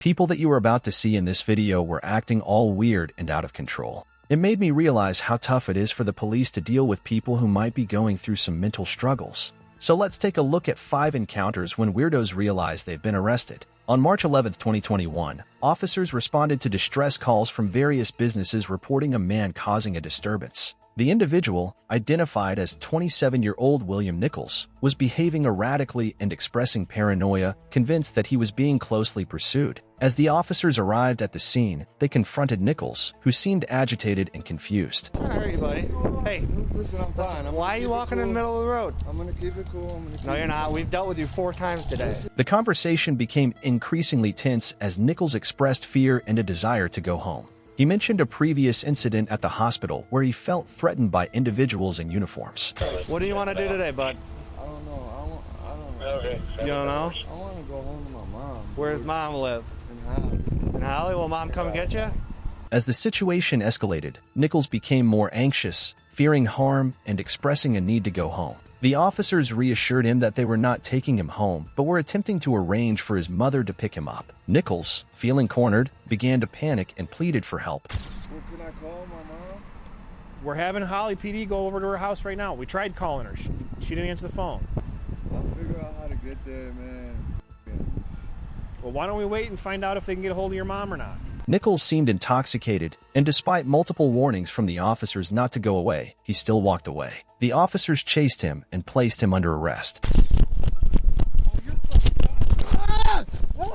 People that you are about to see in this video were acting all weird and out of control. It made me realize how tough it is for the police to deal with people who might be going through some mental struggles. So let's take a look at 5 encounters when weirdos realize they've been arrested. On March 11, 2021, officers responded to distress calls from various businesses reporting a man causing a disturbance. The individual, identified as 27-year-old William Nichols, was behaving erratically and expressing paranoia, convinced that he was being closely pursued. As the officers arrived at the scene, they confronted Nichols, who seemed agitated and confused. I'm trying to hurt you, buddy. Hey, listen, I'm fine. why are you walking in the middle of the road? I'm gonna keep it cool. No, you're not. We've dealt with you 4 times today. The conversation became increasingly tense as Nichols expressed fear and a desire to go home. He mentioned a previous incident at the hospital where he felt threatened by individuals in uniforms. What do you want to do today, bud? I don't know. I don't know. Okay. You don't know? I want to go home to my mom. Where's mom live? In Holly. In Holly? Will mom come and get you? As the situation escalated, Nichols became more anxious, fearing harm and expressing a need to go home. The officers reassured him that they were not taking him home, but were attempting to arrange for his mother to pick him up. Nichols, feeling cornered, began to panic and pleaded for help. Well, can I call my mom? We're having Holly PD go over to her house right now. We tried calling her. She didn't answer the phone. I'll figure out how to get there, man. Well, why don't we wait and find out if they can get a hold of your mom or not? Nichols seemed intoxicated, and despite multiple warnings from the officers not to go away, he still walked away. The officers chased him and placed him under arrest.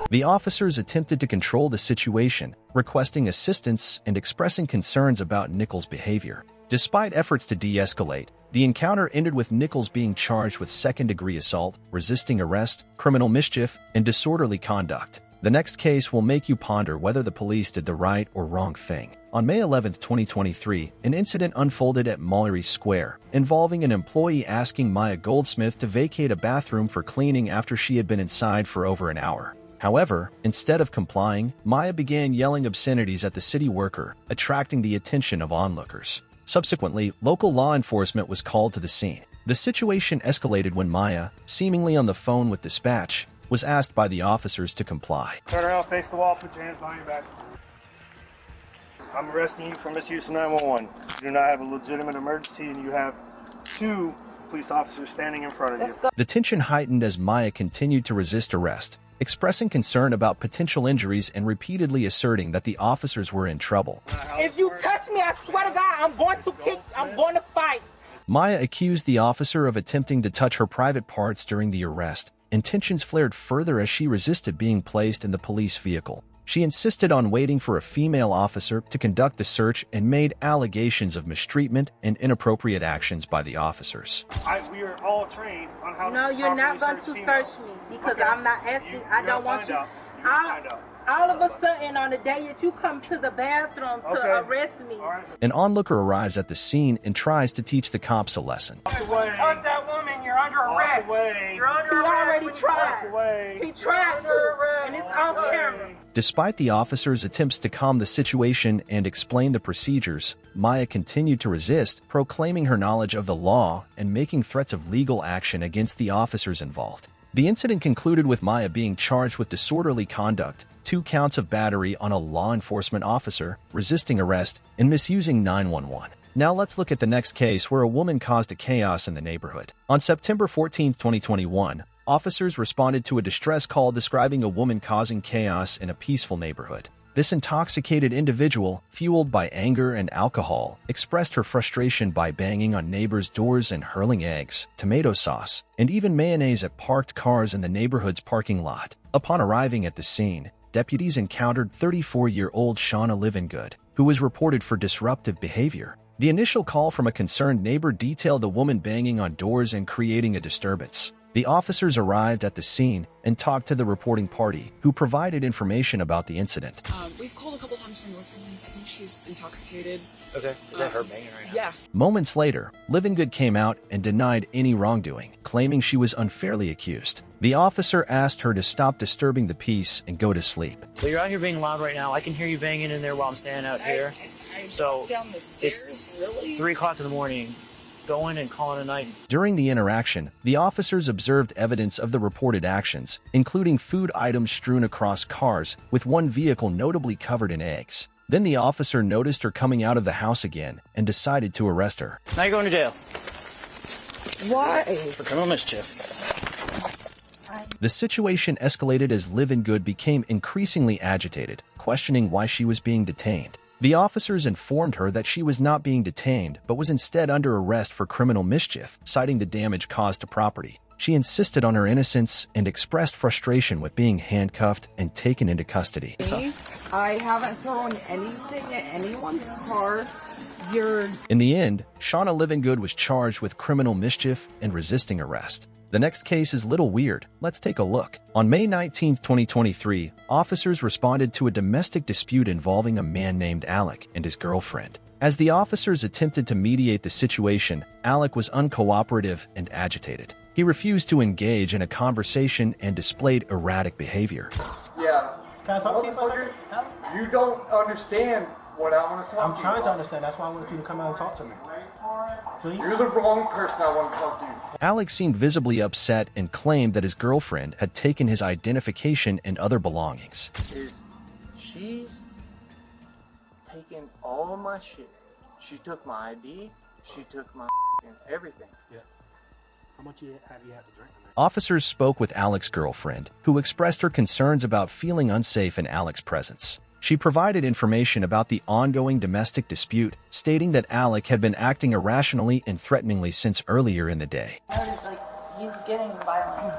The officers attempted to control the situation, requesting assistance and expressing concerns about Nichols' behavior. Despite efforts to de-escalate, the encounter ended with Nichols being charged with second-degree assault, resisting arrest, criminal mischief, and disorderly conduct. The next case will make you ponder whether the police did the right or wrong thing. On May 11, 2023, an incident unfolded at Mallory Square, involving an employee asking Maya Goldsmith to vacate a bathroom for cleaning after she had been inside for over an hour. However, instead of complying, Maya began yelling obscenities at the city worker, attracting the attention of onlookers. Subsequently, local law enforcement was called to the scene. The situation escalated when Maya, seemingly on the phone with dispatch, was asked by the officers to comply. Turn around, face the wall, put your hands behind your back. I'm arresting you for misuse of 911. You do not have a legitimate emergency and you have 2 police officers standing in front of you. The tension heightened as Maya continued to resist arrest, expressing concern about potential injuries and repeatedly asserting that the officers were in trouble. If you touch me, I swear to God, I'm going to fight. Maya accused the officer of attempting to touch her private parts during the arrest, and tensions flared further as she resisted being placed in the police vehicle. She insisted on waiting for a female officer to conduct the search and made allegations of mistreatment and inappropriate actions by the officers. We are all trained on how to No, you're not going to search me because I'm not asking. I don't want you. All of a sudden, on the day that you come to the bathroom to arrest me. An onlooker arrives at the scene and tries to teach the cops a lesson. Touch that woman, you're under arrest. You're under arrest. He already tried. He tried to, and it's on camera. Despite the officers' attempts to calm the situation and explain the procedures, Maya continued to resist, proclaiming her knowledge of the law and making threats of legal action against the officers involved. The incident concluded with Maya being charged with disorderly conduct, 2 counts of battery on a law enforcement officer, resisting arrest, and misusing 911. Now let's look at the next case where a woman caused a chaos in the neighborhood. On September 14, 2021, officers responded to a distress call describing a woman causing chaos in a peaceful neighborhood. This intoxicated individual, fueled by anger and alcohol, expressed her frustration by banging on neighbors' doors and hurling eggs, tomato sauce, and even mayonnaise at parked cars in the neighborhood's parking lot. Upon arriving at the scene, deputies encountered 34-year-old Shauna Livingood, who was reported for disruptive behavior. The initial call from a concerned neighbor detailed the woman banging on doors and creating a disturbance. The officers arrived at the scene and talked to the reporting party, who provided information about the incident. We've called a couple times from North Carolina. I think she's intoxicated. Okay. Is that her banging right now? Yeah. Moments later, Livingood came out and denied any wrongdoing, claiming she was unfairly accused. The officer asked her to stop disturbing the peace and go to sleep. Well, you're out here being loud right now. I can hear you banging in there while I'm standing out here. I So down the stairs, it's really? 3 o'clock in the morning. go in and call it a night. During the interaction, the officers observed evidence of the reported actions, including food items strewn across cars, with one vehicle notably covered in eggs. Then the officer noticed her coming out of the house again and decided to arrest her. Now you're going to jail. Why? For criminal mischief. The situation escalated as Live Good became increasingly agitated, questioning why she was being detained. The officers informed her that she was not being detained, but was instead under arrest for criminal mischief, citing the damage caused to property. She insisted on her innocence and expressed frustration with being handcuffed and taken into custody. I haven't thrown anything at anyone's car. In the end, Shauna Live Good was charged with criminal mischief and resisting arrest. The next case is little weird. Let's take a look. On May 19, 2023, officers responded to a domestic dispute involving a man named Alec and his girlfriend. As the officers attempted to mediate the situation, Alec was uncooperative and agitated. He refused to engage in a conversation and displayed erratic behavior. Yeah. Can I talk to you for a second, Alec? You don't understand what I want to talk to you I'm trying to about. understand. That's why I wanted you to come out and talk to me. Please? You're the wrong person I want to talk to. Alec seemed visibly upset and claimed that his girlfriend had taken his identification and other belongings. She's taken all of my shit. She took my ID. She took my everything. Yeah. How much have you had to drink? Officers spoke with Alec's girlfriend, who expressed her concerns about feeling unsafe in Alec's presence. She provided information about the ongoing domestic dispute, stating that Alec had been acting irrationally and threateningly since earlier in the day. He's getting violent.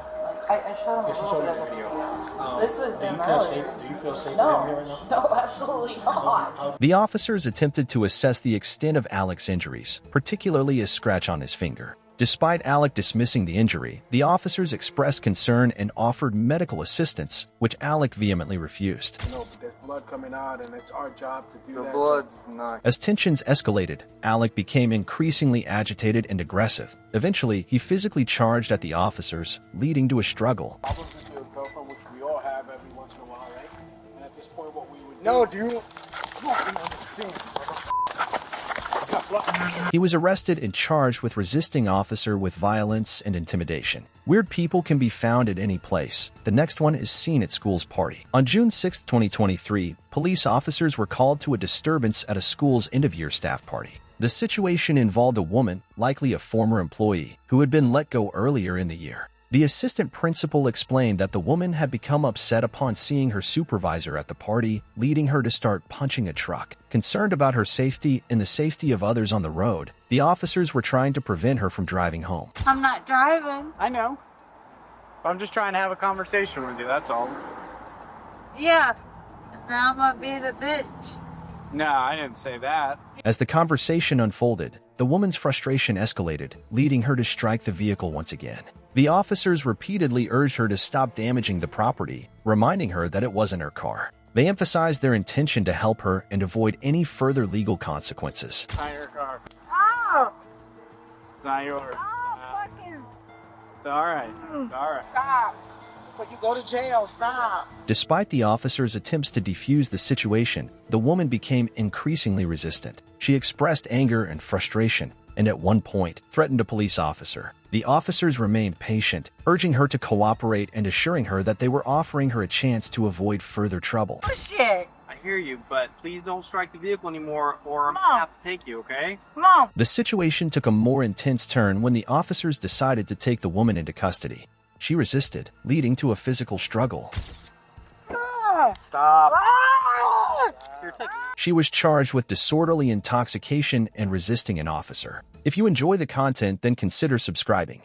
I showed him a little bit of the video. This was him earlier. Do you feel safe No, with him here right now? no, absolutely not. The officers attempted to assess the extent of Alec's injuries, particularly a scratch on his finger. Despite Alec dismissing the injury, the officers expressed concern and offered medical assistance, which Alec vehemently refused. No, but there's blood coming out, and it's our job to do that. The blood's not. As tensions escalated, Alec became increasingly agitated and aggressive. Eventually, he physically charged at the officers, leading to a struggle. Problems with your girlfriend, which we all have every once in a while, right? And at this point, what we would do... No, do you fucking understand, brother? He was arrested and charged with resisting officer with violence and intimidation. Weird people can be found at any place. The next one is seen at school's party. On June 6, 2023, police officers were called to a disturbance at a school's end-of-year staff party. The situation involved a woman, likely a former employee, who had been let go earlier in the year. The assistant principal explained that the woman had become upset upon seeing her supervisor at the party, leading her to start punching a truck. Concerned about her safety and the safety of others on the road, the officers were trying to prevent her from driving home. I'm not driving. I know. I'm just trying to have a conversation with you, that's all. Yeah. Now I'm gonna be the bitch. No, I didn't say that. As the conversation unfolded, the woman's frustration escalated, leading her to strike the vehicle once again. The officers repeatedly urged her to stop damaging the property, reminding her that it wasn't her car. They emphasized their intention to help her and avoid any further legal consequences. It's not your car. Oh! It's not yours. Oh, fucking! It's alright. It's alright. Stop! Before you go to jail, stop! Despite the officers' attempts to defuse the situation, the woman became increasingly resistant. She expressed anger and frustration, and at one point threatened a police officer. The officers remained patient, urging her to cooperate and assuring her that they were offering her a chance to avoid further trouble. Oh, shit! I hear you, but please don't strike the vehicle anymore or I'm Mom. gonna have to take you, okay? Come on! The situation took a more intense turn when the officers decided to take the woman into custody. She resisted, leading to a physical struggle. Stop. She was charged with disorderly intoxication and resisting an officer. If you enjoy the content, then consider subscribing.